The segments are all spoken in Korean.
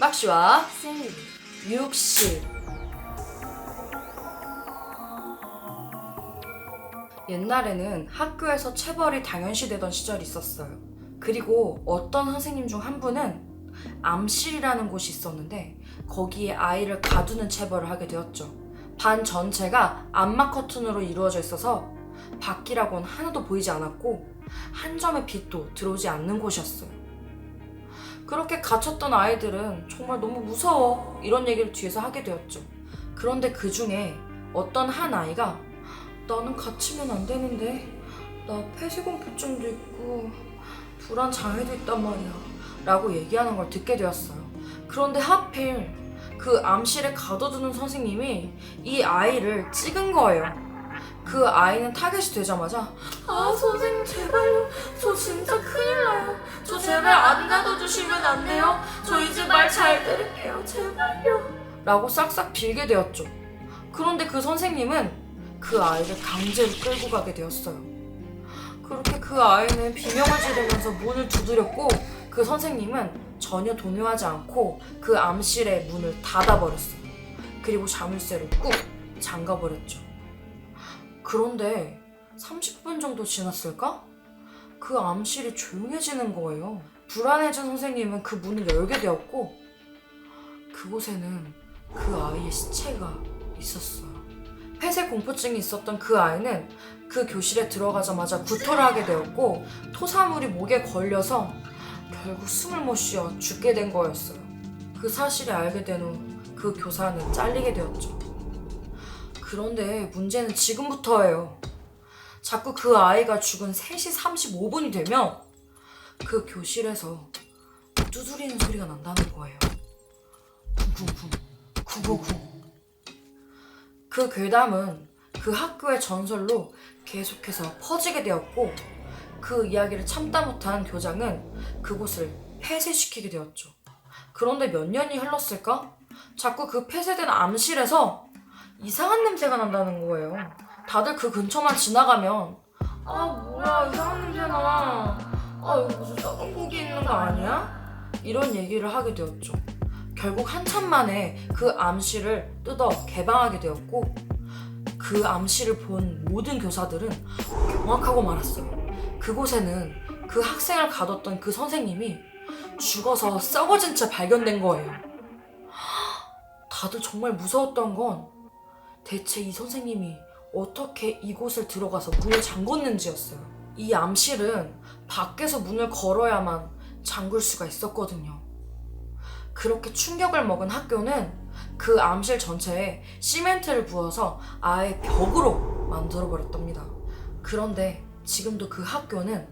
막시와 쌤이 60. 옛날에는 학교에서 체벌이 당연시되던 시절이 있었어요. 그리고 어떤 선생님 중 한 분은 암실이라는 곳이 있었는데 거기에 아이를 가두는 체벌을 하게 되었죠. 반 전체가 암막 커튼으로 이루어져 있어서 밖이라고는 하나도 보이지 않았고 한 점의 빛도 들어오지 않는 곳이었어요. 그렇게 갇혔던 아이들은 정말 너무 무서워 이런 얘기를 뒤에서 하게 되었죠. 그런데 그 중에 어떤 한 아이가 나는 갇히면 안 되는데 나 폐쇄공포증도 있고 불안 장애도 있단 말이야 라고 얘기하는 걸 듣게 되었어요. 그런데 하필 그 암실에 가둬두는 선생님이 이 아이를 찍은 거예요. 그 아이는 타겟이 되자마자 아 선생님 제발요, 저 진짜 큰일 나요, 저 제발 안 가둬주시면 안 돼요, 저 이제 말 잘 들을게요 제발요 라고 싹싹 빌게 되었죠. 그런데 그 선생님은 그 아이를 강제로 끌고 가게 되었어요. 그렇게 그 아이는 비명을 지르면서 문을 두드렸고 그 선생님은 전혀 동요하지 않고 그 암실의 문을 닫아버렸어요. 그리고 자물쇠를 꾹 잠가버렸죠. 그런데 30분 정도 지났을까? 그 암실이 조용해지는 거예요. 불안해진 선생님은 그 문을 열게 되었고 그곳에는 그 아이의 시체가 있었어요. 폐쇄 공포증이 있었던 그 아이는 그 교실에 들어가자마자 구토를 하게 되었고 토사물이 목에 걸려서 결국 숨을 못 쉬어 죽게 된 거였어요. 그 사실을 알게 된 후 그 교사는 잘리게 되었죠. 그런데 문제는 지금부터예요. 자꾸 그 아이가 죽은 3시 35분이 되면 그 교실에서 두드리는 소리가 난다는 거예요. 쿵쿵쿵, 구구쿵. 그 괴담은 그 학교의 전설로 계속해서 퍼지게 되었고 그 이야기를 참다 못한 교장은 그곳을 폐쇄시키게 되었죠. 그런데 몇 년이 흘렀을까? 자꾸 그 폐쇄된 암실에서 이상한 냄새가 난다는 거예요. 다들 그 근처만 지나가면 아 뭐야 이상한 냄새나, 아 여기 무슨 썩은 고기 있는 거 아니야? 이런 얘기를 하게 되었죠. 결국 한참 만에 그 암실을 뜯어 개방하게 되었고 그 암실을 본 모든 교사들은 경악하고 말았어요. 그곳에는 그 학생을 가뒀던 그 선생님이 죽어서 썩어진 채 발견된 거예요. 다들 정말 무서웠던 건 대체 이 선생님이 어떻게 이곳을 들어가서 문을 잠궜는지였어요. 이 암실은 밖에서 문을 걸어야만 잠글 수가 있었거든요. 그렇게 충격을 먹은 학교는 그 암실 전체에 시멘트를 부어서 아예 벽으로 만들어버렸답니다. 그런데 지금도 그 학교는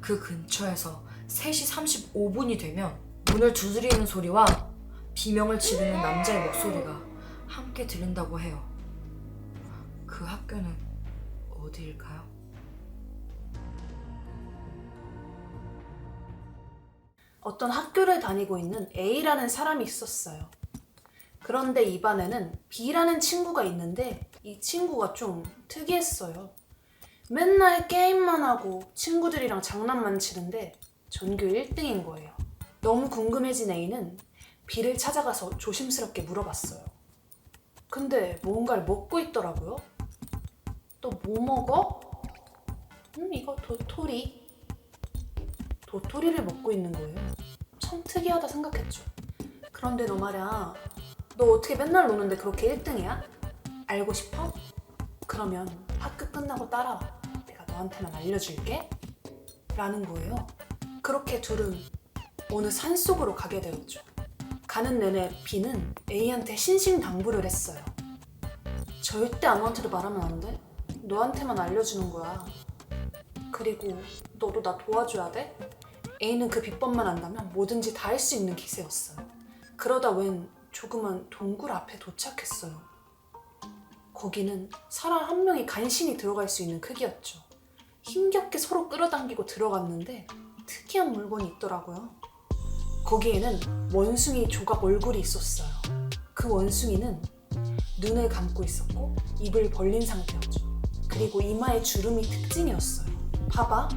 그 근처에서 3시 35분이 되면 문을 두드리는 소리와 비명을 지르는 남자의 목소리가 함께 들린다고 해요. 그 학교는 어디일까요? 어떤 학교를 다니고 있는 A라는 사람이 있었어요. 그런데 이 반에는 B라는 친구가 있는데 이 친구가 좀 특이했어요. 맨날 게임만 하고 친구들이랑 장난만 치는데 전교 1등인 거예요. 너무 궁금해진 A는 B를 찾아가서 조심스럽게 물어봤어요. 근데 뭔가를 먹고 있더라고요. 또 뭐 먹어? 이거 도토리. 도토리를 먹고 있는 거예요. 참 특이하다 생각했죠. 그런데 너 말이야, 너 어떻게 맨날 노는데 그렇게 1등이야? 알고 싶어? 그러면 학교 끝나고 따라와. 내가 너한테만 알려줄게. 라는 거예요. 그렇게 둘은 어느 산속으로 가게 되었죠. 가는 내내 B는 A한테 신신당부를 했어요. 절대 아무한테도 말하면 안 돼. 너한테만 알려주는 거야. 그리고 너도 나 도와줘야 돼. A는 그 비법만 안다면 뭐든지 다 할 수 있는 기세였어요. 그러다 웬 조그만 동굴 앞에 도착했어요. 거기는 사람 한 명이 간신히 들어갈 수 있는 크기였죠. 힘겹게 서로 끌어당기고 들어갔는데 특이한 물건이 있더라고요. 거기에는 원숭이 조각 얼굴이 있었어요. 그 원숭이는 눈을 감고 있었고 입을 벌린 상태였죠. 그리고 이마에 주름이 특징이었어요. 봐봐,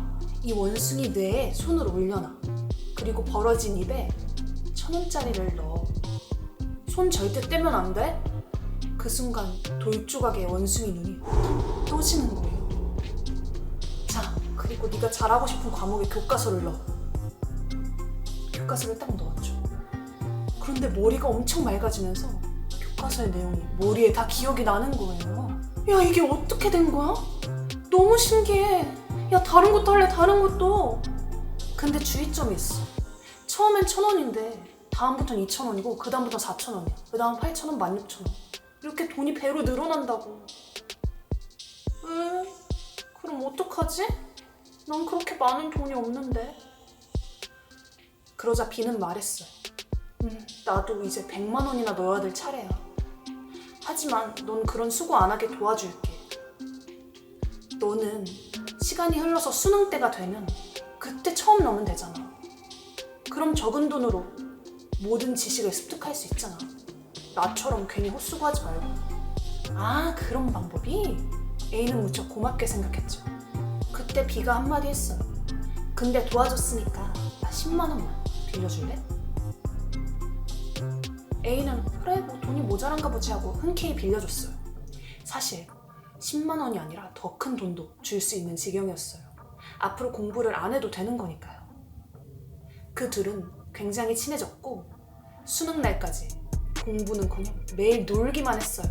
이 원숭이 뇌에 손을 올려놔. 그리고 벌어진 입에 1,000원짜리를 넣어. 손 절대 떼면 안 돼? 그 순간 돌조각의 원숭이 눈이 탁 떠지는 거예요. 자, 그리고 네가 잘하고 싶은 과목에 교과서를 넣어. 교과서를 딱 넣었죠. 그런데 머리가 엄청 맑아지면서 교과서의 내용이 머리에 다 기억이 나는 거예요. 야, 이게 어떻게 된 거야? 너무 신기해. 야, 다른 것도 할래, 다른 것도. 근데 주의점이 있어. 처음엔 1,000원인데 다음부터는 2,000원이고 그 다음부터 4,000원이야. 그 다음 8,000원, 16,000원. 이렇게 돈이 배로 늘어난다고. 왜? 그럼 어떡하지? 난 그렇게 많은 돈이 없는데. 그러자 비는 말했어요. 나도 이제 100만 원이나 넣어야 될 차례야. 하지만 넌 그런 수고 안 하게 도와줄게. 너는 시간이 흘러서 수능 때가 되면 그때 처음 넣으면 되잖아. 그럼 적은 돈으로 모든 지식을 습득할 수 있잖아. 나처럼 괜히 헛수고하지 말고. 아, 그런 방법이? A는 무척 고맙게 생각했죠. 그때 B가 한마디 했어요. 근데 도와줬으니까 나 10만 원만 빌려줄래? A는 그래, 뭐 돈이 모자란가 보지 하고 흔쾌히 빌려줬어요. 사실 10만 원이 아니라 더 큰 돈도 줄 수 있는 지경이었어요. 앞으로 공부를 안 해도 되는 거니까요. 그 둘은 굉장히 친해졌고 수능 날까지 공부는커녕 매일 놀기만 했어요.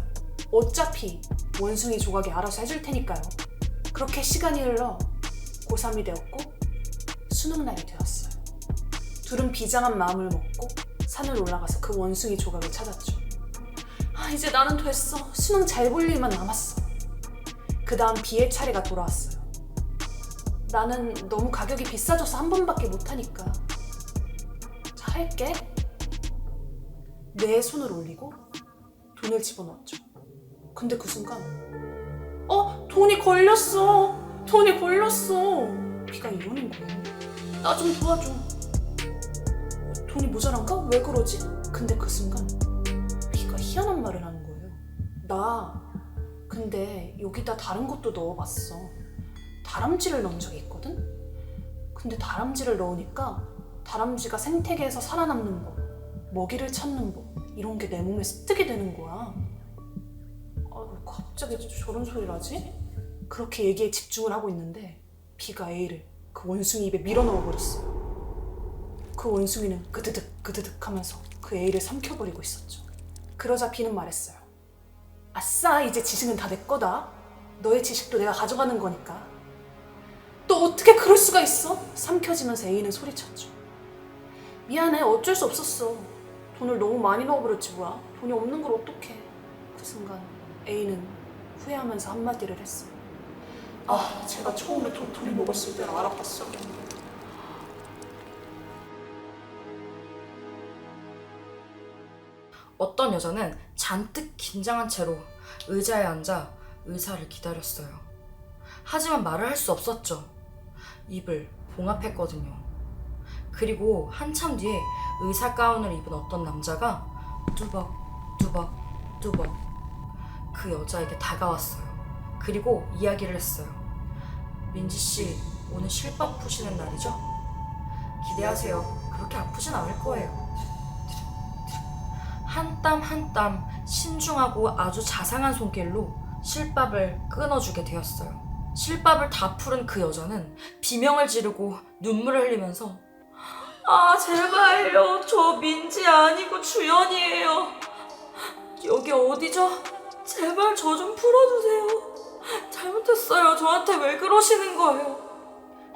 어차피 원숭이 조각이 알아서 해줄 테니까요. 그렇게 시간이 흘러 고3이 되었고 수능 날이 되었어요. 둘은 비장한 마음을 먹고 산을 올라가서 그 원숭이 조각을 찾았죠. 아, 이제 나는 됐어. 수능 잘 볼 일만 남았어. 그 다음 B의 차례가 돌아왔어요. 나는 너무 가격이 비싸져서 한 번밖에 못하니까 자, 할게. 내 손을 올리고 돈을 집어넣었죠. 근데 그 순간 돈이 걸렸어. 돈이 걸렸어. B가 이러는 거예요. 나 좀 도와줘. 돈이 모자란가? 왜 그러지? 근데 그 순간 B가 희한한 말을 하는 거예요. 나 근데 여기다 다른 것도 넣어봤어. 다람쥐를 넣은 적이 있거든? 근데 다람쥐를 넣으니까 다람쥐가 생태계에서 살아남는 법, 먹이를 찾는 법, 이런 게 내 몸에 습득이 되는 거야. 갑자기 저런 소리를 하지? 그렇게 얘기에 집중을 하고 있는데 B가 A를 그 원숭이 입에 밀어 넣어버렸어요. 그 원숭이는 그드득 그드득 하면서 그 A를 삼켜버리고 있었죠. 그러자 B는 말했어요. 아싸, 이제 지식은 다 내 거다. 너의 지식도 내가 가져가는 거니까. 너 어떻게 그럴 수가 있어? 삼켜지면서 A는 소리쳤죠. 미안해, 어쩔 수 없었어. 돈을 너무 많이 넣어버렸지 뭐야. 돈이 없는 걸 어떡해. 그 순간 A는 후회하면서 한마디를 했어요. 제가 처음에 도토리 먹었을 때는 알아봤어. 어떤 여자는 잔뜩 긴장한 채로 의자에 앉아 의사를 기다렸어요. 하지만 말을 할 수 없었죠. 입을 봉합했거든요. 그리고 한참 뒤에 의사 가운을 입은 어떤 남자가 뚜벅 그 여자에게 다가왔어요. 그리고 이야기를 했어요. 민지씨, 오늘 실밥 푸시는 날이죠? 기대하세요. 그렇게 아프진 않을 거예요. 한 땀 한 땀 신중하고 아주 자상한 손길로 실밥을 끊어주게 되었어요. 실밥을 다 풀은 그 여자는 비명을 지르고 눈물을 흘리면서 제발요. 저 민지 아니고 주연이에요. 여기 어디죠? 제발 저 좀 풀어주세요. 잘못했어요. 저한테 왜 그러시는 거예요?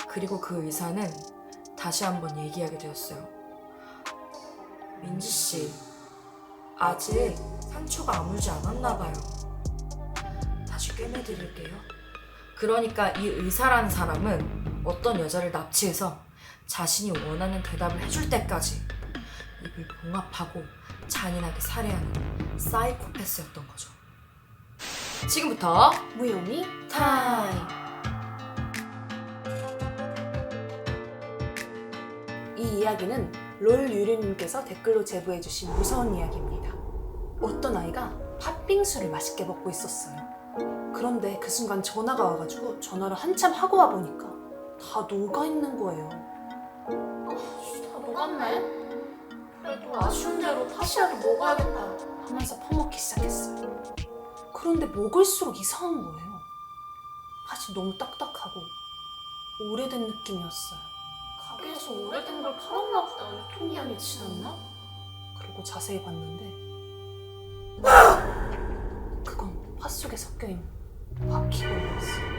그리고 그 의사는 다시 한번 얘기하게 되었어요. 민지씨, 아직 상처가 아물지 않았나 봐요. 다시 꿰매드릴게요. 그러니까 이 의사라는 사람은 어떤 여자를 납치해서 자신이 원하는 대답을 해줄 때까지 입을 봉합하고 잔인하게 살해하는 사이코패스였던 거죠. 지금부터 무요미 타임! 이 이야기는 롤 유리님께서 댓글로 제보해주신 무서운 이야기입니다. 어떤 아이가 팥빙수를 맛있게 먹고 있었어요. 그런데 그 순간 전화가 와가지고 전화를 한참 하고 와보니까 다 녹아있는 거예요. 다 녹았네? 그래도 아쉬운 대로 팥이라도 먹어야겠다 하면서 퍼먹기 시작했어요. 그런데 먹을수록 이상한 거예요. 팥이 너무 딱딱하고 오래된 느낌이었어요. 가게에서 오래된 걸 팔았나 보다. 유통기한이 지났나? 그리고 자세히 봤는데 그건 팥 속에 섞여있는 바퀴벌레였어요.